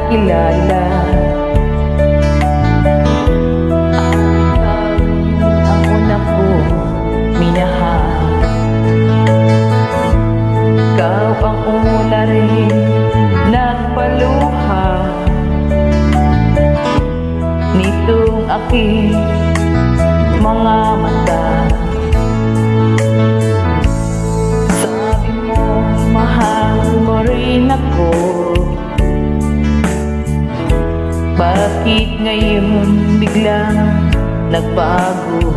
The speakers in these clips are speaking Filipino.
nakilala. Ang una ko minahal, ikaw ang una rin nagpaluha nitong aking mga mata. Sabi mo, mahal mo rin ako. Bakit ngayon biglang nagbago?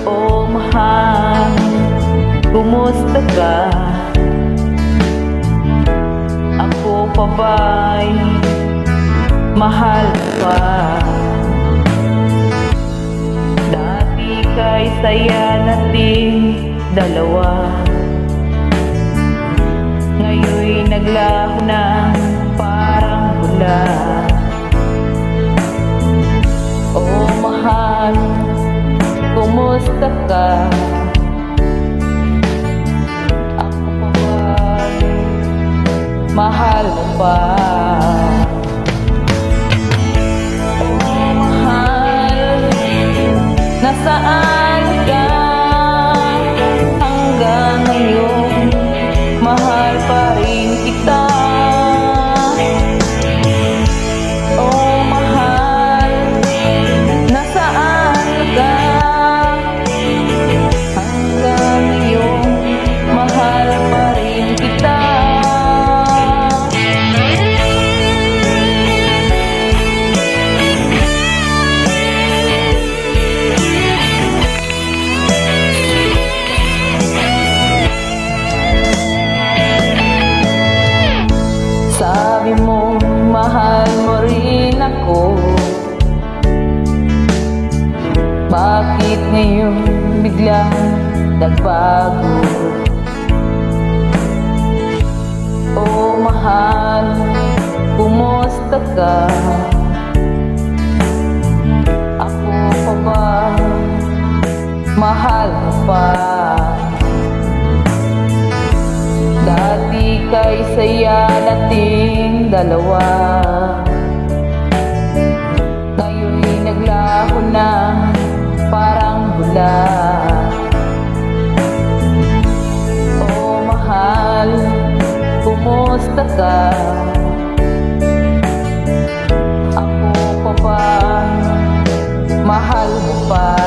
Oh mahal, kumusta ka? Ako pa ba'y mahal pa? Dati kay saya nating dalawa, ngayon'y naglaho na parang bula. Oh mahal, kumusta ka? Ako pa ba'y mahal mo pa? Oh mahal, nasaan ka? Hanggang ngayon mahal pa rin kita. Oh mahal, nasaan ka? Hanggang ngayon mahal pa rin kita. Sabi mo, mahal mo rin ako. Bakit ngayon biglang nagbago? Oh mahal, kumusta ka? Ako pa ba mahal mo pa? Dati kay saya nating dalawa, ngayon'y naglaho na parang bula. Oh mahal, kumusta ka? Ako pa ba mahal mo pa?